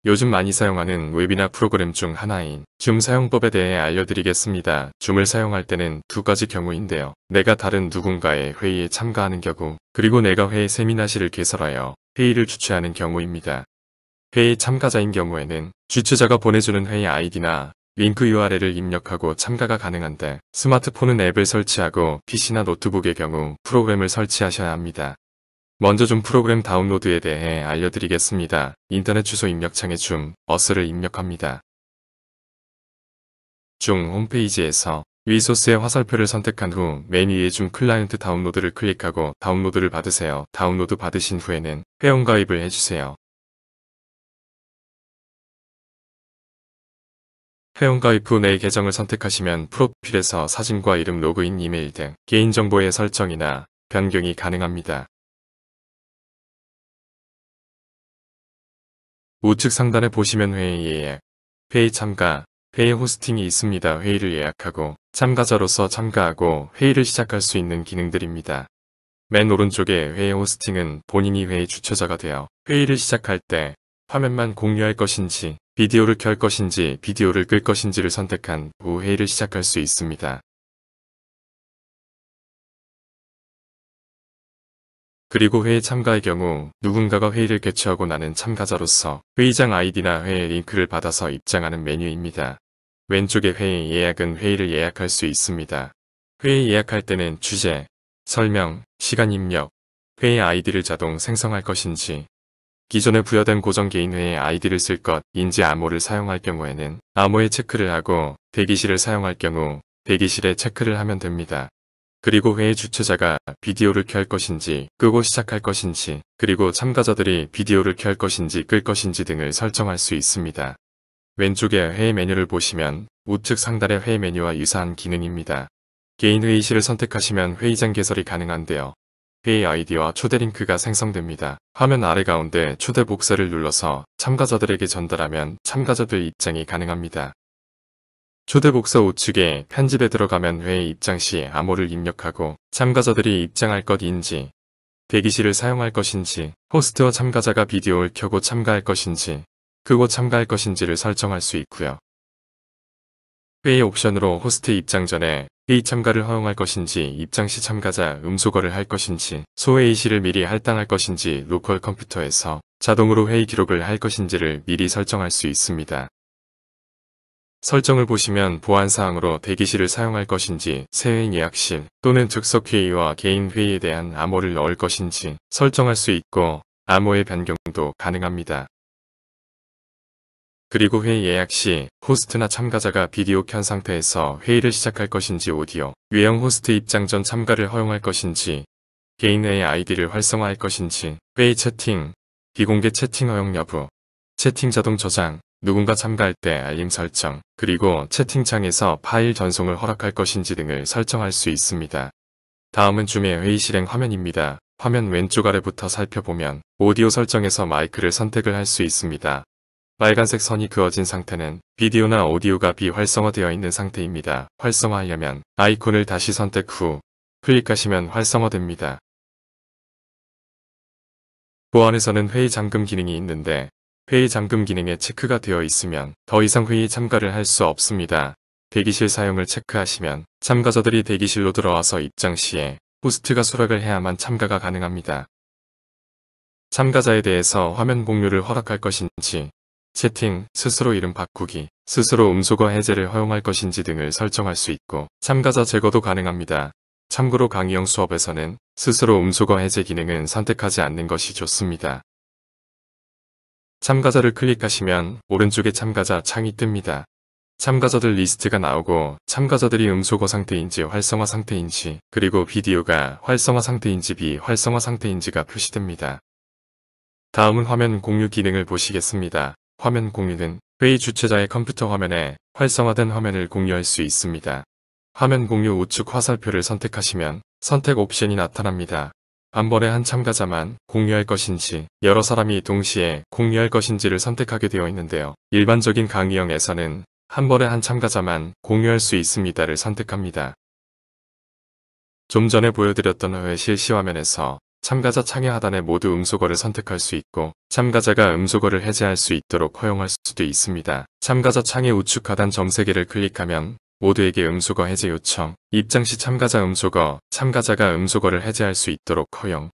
요즘 많이 사용하는 웹이나 프로그램 중 하나인 줌 사용법에 대해 알려드리겠습니다. 줌을 사용할 때는 두 가지 경우인데요. 내가 다른 누군가의 회의에 참가하는 경우, 그리고 내가 회의 세미나실을 개설하여 회의를 주최하는 경우입니다. 회의 참가자인 경우에는 주최자가 보내주는 회의 아이디나 링크 URL을 입력하고 참가가 가능한데, 스마트폰은 앱을 설치하고 PC나 노트북의 경우 프로그램을 설치하셔야 합니다. 먼저 줌 프로그램 다운로드에 대해 알려드리겠습니다. 인터넷 주소 입력창에 줌, 어스를 입력합니다. 줌 홈페이지에서 위 소스의 화살표를 선택한 후 맨 위에 줌 클라이언트 다운로드를 클릭하고 다운로드를 받으세요. 다운로드 받으신 후에는 회원가입을 해주세요. 회원가입 후 내 계정을 선택하시면 프로필에서 사진과 이름, 로그인, 이메일 등 개인정보의 설정이나 변경이 가능합니다. 우측 상단에 보시면 회의 예약, 회의 참가, 회의 호스팅이 있습니다. 회의를 예약하고 참가자로서 참가하고 회의를 시작할 수 있는 기능들입니다. 맨 오른쪽에 회의 호스팅은 본인이 회의 주최자가 되어 회의를 시작할 때 화면만 공유할 것인지, 비디오를 켤 것인지, 비디오를 끌 것인지를 선택한 후 회의를 시작할 수 있습니다. 그리고 회의 참가의 경우 누군가가 회의를 개최하고 나는 참가자로서 회의장 아이디나 회의 링크를 받아서 입장하는 메뉴입니다. 왼쪽의 회의 예약은 회의를 예약할 수 있습니다. 회의 예약할 때는 주제, 설명, 시간 입력, 회의 아이디를 자동 생성할 것인지, 기존에 부여된 고정 개인 회의 아이디를 쓸 것인지, 암호를 사용할 경우에는 암호에 체크를 하고 대기실을 사용할 경우 대기실에 체크를 하면 됩니다. 그리고 회의 주최자가 비디오를 켤 것인지 끄고 시작할 것인지, 그리고 참가자들이 비디오를 켤 것인지 끌 것인지 등을 설정할 수 있습니다. 왼쪽에 회의 메뉴를 보시면 우측 상단의 회의 메뉴와 유사한 기능입니다. 개인 회의실을 선택하시면 회의장 개설이 가능한데요. 회의 아이디와 초대 링크가 생성됩니다. 화면 아래 가운데 초대 복사를 눌러서 참가자들에게 전달하면 참가자들 입장이 가능합니다. 초대 복사 우측에 편집에 들어가면 회의 입장 시 암호를 입력하고 참가자들이 입장할 것인지, 대기실을 사용할 것인지, 호스트와 참가자가 비디오를 켜고 참가할 것인지, 끄고 참가할 것인지를 설정할 수 있고요. 회의 옵션으로 호스트 입장 전에 회의 참가를 허용할 것인지, 입장 시 참가자 음소거를 할 것인지, 소회의실을 미리 할당할 것인지, 로컬 컴퓨터에서 자동으로 회의 기록을 할 것인지를 미리 설정할 수 있습니다. 설정을 보시면 보안사항으로 대기실을 사용할 것인지, 새회의 예약실 또는 즉석회의와 개인회의에 대한 암호를 넣을 것인지 설정할 수 있고, 암호의 변경도 가능합니다. 그리고 회의 예약 시 호스트나 참가자가 비디오 켠 상태에서 회의를 시작할 것인지, 오디오, 유형 호스트 입장 전 참가를 허용할 것인지, 개인회의 아이디를 활성화할 것인지, 회의 채팅, 비공개 채팅 허용 여부, 채팅 자동 저장, 누군가 참가할 때 알림 설정, 그리고 채팅창에서 파일 전송을 허락할 것인지 등을 설정할 수 있습니다. 다음은 줌의 회의 실행 화면입니다. 화면 왼쪽 아래부터 살펴보면 오디오 설정에서 마이크를 선택을 할 수 있습니다. 빨간색 선이 그어진 상태는 비디오나 오디오가 비활성화되어 있는 상태입니다. 활성화하려면 아이콘을 다시 선택 후 클릭하시면 활성화됩니다. 보안에서는 회의 잠금 기능이 있는데, 회의 잠금 기능에 체크가 되어 있으면 더 이상 회의에 참가를 할 수 없습니다. 대기실 사용을 체크하시면 참가자들이 대기실로 들어와서 입장 시에 호스트가 수락을 해야만 참가가 가능합니다. 참가자에 대해서 화면 공유를 허락할 것인지, 채팅, 스스로 이름 바꾸기, 스스로 음소거 해제를 허용할 것인지 등을 설정할 수 있고, 참가자 제거도 가능합니다. 참고로 강의형 수업에서는 스스로 음소거 해제 기능은 선택하지 않는 것이 좋습니다. 참가자를 클릭하시면 오른쪽에 참가자 창이 뜹니다. 참가자들 리스트가 나오고 참가자들이 음소거 상태인지 활성화 상태인지, 그리고 비디오가 활성화 상태인지 비활성화 상태인지가 표시됩니다. 다음은 화면 공유 기능을 보시겠습니다. 화면 공유는 회의 주최자의 컴퓨터 화면에 활성화된 화면을 공유할 수 있습니다. 화면 공유 우측 화살표를 선택하시면 선택 옵션이 나타납니다. 한 번에 한 참가자만 공유할 것인지, 여러 사람이 동시에 공유할 것인지를 선택하게 되어 있는데요. 일반적인 강의형에서는 한 번에 한 참가자만 공유할 수 있습니다를 선택합니다. 좀 전에 보여드렸던 회의 실시 화면에서 참가자 창의 하단에 모두 음소거를 선택할 수 있고 참가자가 음소거를 해제할 수 있도록 허용할 수도 있습니다. 참가자 창의 우측 하단 점 3개를 클릭하면 모두에게 음소거 해제 요청, 입장 시 참가자 음소거, 참가자가 음소거를 해제할 수 있도록 허용,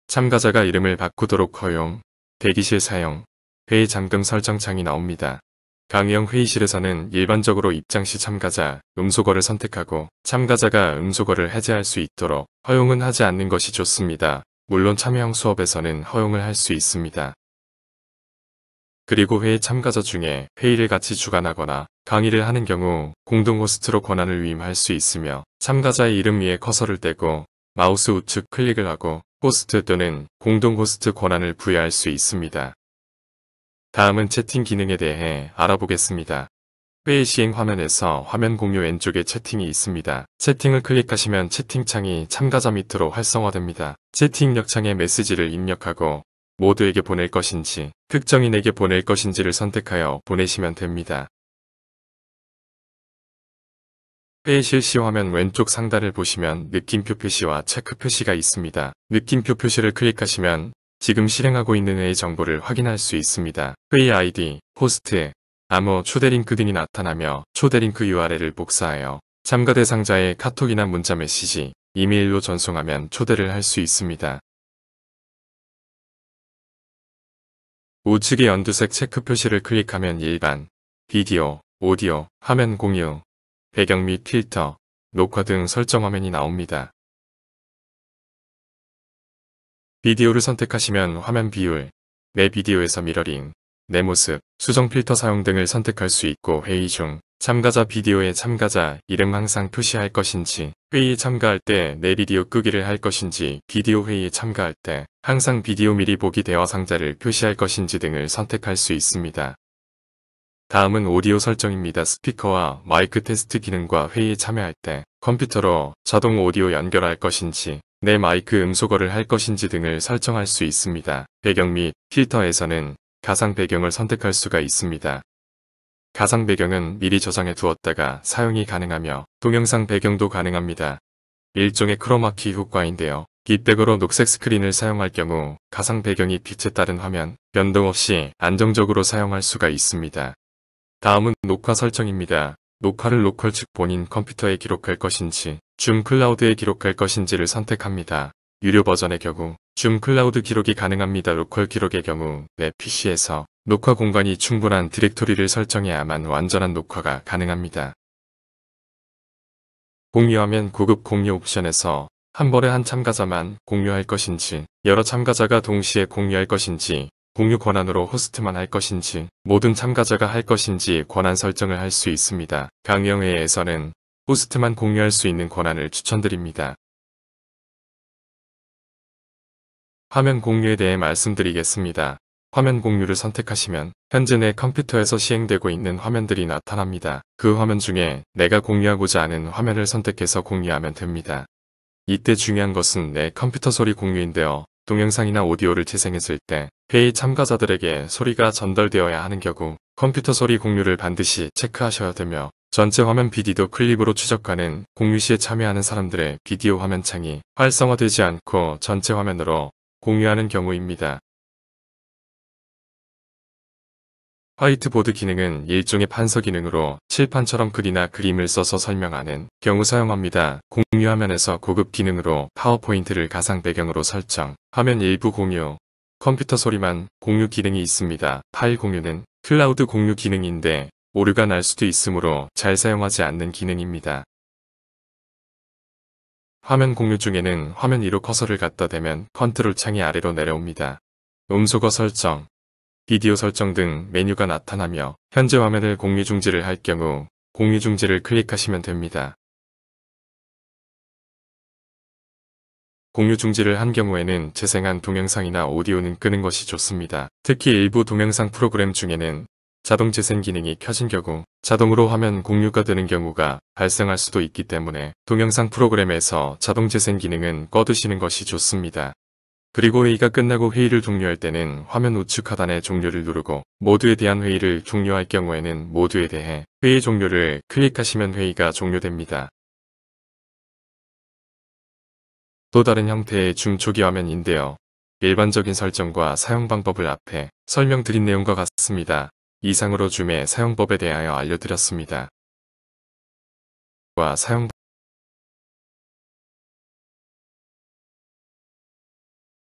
참가자가 이름을 바꾸도록 허용, 대기실 사용, 회의 잠금 설정 창이 나옵니다. 강의형 회의실에서는 일반적으로 입장 시 참가자, 음소거를 선택하고 참가자가 음소거를 해제할 수 있도록 허용은 하지 않는 것이 좋습니다. 물론 참여형 수업에서는 허용을 할 수 있습니다. 그리고 회의 참가자 중에 회의를 같이 주관하거나 강의를 하는 경우 공동 호스트로 권한을 위임할 수 있으며 참가자의 이름 위에 커서를 떼고 마우스 우측 클릭을 하고 호스트 또는 공동 호스트 권한을 부여할 수 있습니다. 다음은 채팅 기능에 대해 알아보겠습니다. 회의 시행 화면에서 화면 공유 왼쪽에 채팅이 있습니다. 채팅을 클릭하시면 채팅창이 참가자 밑으로 활성화됩니다. 채팅 입력창에 메시지를 입력하고 모두에게 보낼 것인지 특정인에게 보낼 것인지를 선택하여 보내시면 됩니다. 회의 실시 화면 왼쪽 상단을 보시면 느낌표 표시와 체크 표시가 있습니다. 느낌표 표시를 클릭하시면 지금 실행하고 있는 회의 정보를 확인할 수 있습니다. 회의 아이디, 호스트, 암호, 초대 링크 등이 나타나며 초대 링크 URL을 복사하여 참가 대상자의 카톡이나 문자 메시지, 이메일로 전송하면 초대를 할 수 있습니다. 우측의 연두색 체크 표시를 클릭하면 일반, 비디오, 오디오, 화면 공유, 배경 및 필터, 녹화 등 설정 화면이 나옵니다. 비디오를 선택하시면 화면 비율, 내 비디오에서 미러링, 내 모습, 수정 필터 사용 등을 선택할 수 있고 회의 중 참가자 비디오에 참가자 이름 항상 표시할 것인지 회의에 참가할 때 내 비디오 끄기를 할 것인지 비디오 회의에 참가할 때 항상 비디오 미리 보기 대화 상자를 표시할 것인지 등을 선택할 수 있습니다. 다음은 오디오 설정입니다. 스피커와 마이크 테스트 기능과 회의에 참여할 때 컴퓨터로 자동 오디오 연결할 것인지 내 마이크 음소거를 할 것인지 등을 설정할 수 있습니다. 배경 및 필터에서는 가상 배경을 선택할 수가 있습니다. 가상 배경은 미리 저장해 두었다가 사용이 가능하며 동영상 배경도 가능합니다. 일종의 크로마키 효과인데요. 빛백으로 녹색 스크린을 사용할 경우 가상 배경이 빛에 따른 화면 변동 없이 안정적으로 사용할 수가 있습니다. 다음은 녹화 설정입니다. 녹화를 로컬 즉 본인 컴퓨터에 기록할 것인지 줌 클라우드에 기록할 것인지를 선택합니다. 유료 버전의 경우 줌 클라우드 기록이 가능합니다. 로컬 기록의 경우 내 PC에서 녹화 공간이 충분한 디렉토리를 설정해야만 완전한 녹화가 가능합니다. 공유하면 고급 공유 옵션에서 한 번에 한 참가자만 공유할 것인지 여러 참가자가 동시에 공유할 것인지 공유 권한으로 호스트만 할 것인지 모든 참가자가 할 것인지 권한 설정을 할 수 있습니다. 강의형 회의에서는 호스트만 공유할 수 있는 권한을 추천드립니다. 화면 공유에 대해 말씀드리겠습니다. 화면 공유를 선택하시면 현재 내 컴퓨터에서 시행되고 있는 화면들이 나타납니다. 그 화면 중에 내가 공유하고자 하는 화면을 선택해서 공유하면 됩니다. 이때 중요한 것은 내 컴퓨터 소리 공유인데요. 동영상이나 오디오를 재생했을 때 회의 참가자들에게 소리가 전달되어야 하는 경우 컴퓨터 소리 공유를 반드시 체크하셔야 되며 전체 화면 비디오 클립으로 추적하는 공유 시에 참여하는 사람들의 비디오 화면창이 활성화되지 않고 전체 화면으로 공유하는 경우입니다. 화이트보드 기능은 일종의 판서 기능으로 칠판처럼 글이나 그림을 써서 설명하는 경우 사용합니다. 공유 화면에서 고급 기능으로 파워포인트를 가상 배경으로 설정, 화면 일부 공유, 컴퓨터 소리만 공유 기능이 있습니다. 파일 공유는 클라우드 공유 기능인데 오류가 날 수도 있으므로 잘 사용하지 않는 기능입니다. 화면 공유 중에는 화면 위로 커서를 갖다 대면 컨트롤 창이 아래로 내려옵니다. 음소거 설정, 비디오 설정 등 메뉴가 나타나며 현재 화면을 공유 중지를 할 경우 공유 중지를 클릭하시면 됩니다. 공유 중지를 한 경우에는 재생한 동영상이나 오디오는 끄는 것이 좋습니다. 특히 일부 동영상 프로그램 중에는 자동 재생 기능이 켜진 경우 자동으로 화면 공유가 되는 경우가 발생할 수도 있기 때문에 동영상 프로그램에서 자동 재생 기능은 꺼두시는 것이 좋습니다. 그리고 회의가 끝나고 회의를 종료할 때는 화면 우측 하단의 종료를 누르고 모두에 대한 회의를 종료할 경우에는 모두에 대해 회의 종료를 클릭하시면 회의가 종료됩니다. 또 다른 형태의 중초기 화면인데요. 일반적인 설정과 사용 방법을 앞에 설명드린 내용과 같습니다. 이상으로 줌의 사용법에 대하여 알려드렸습니다. 사용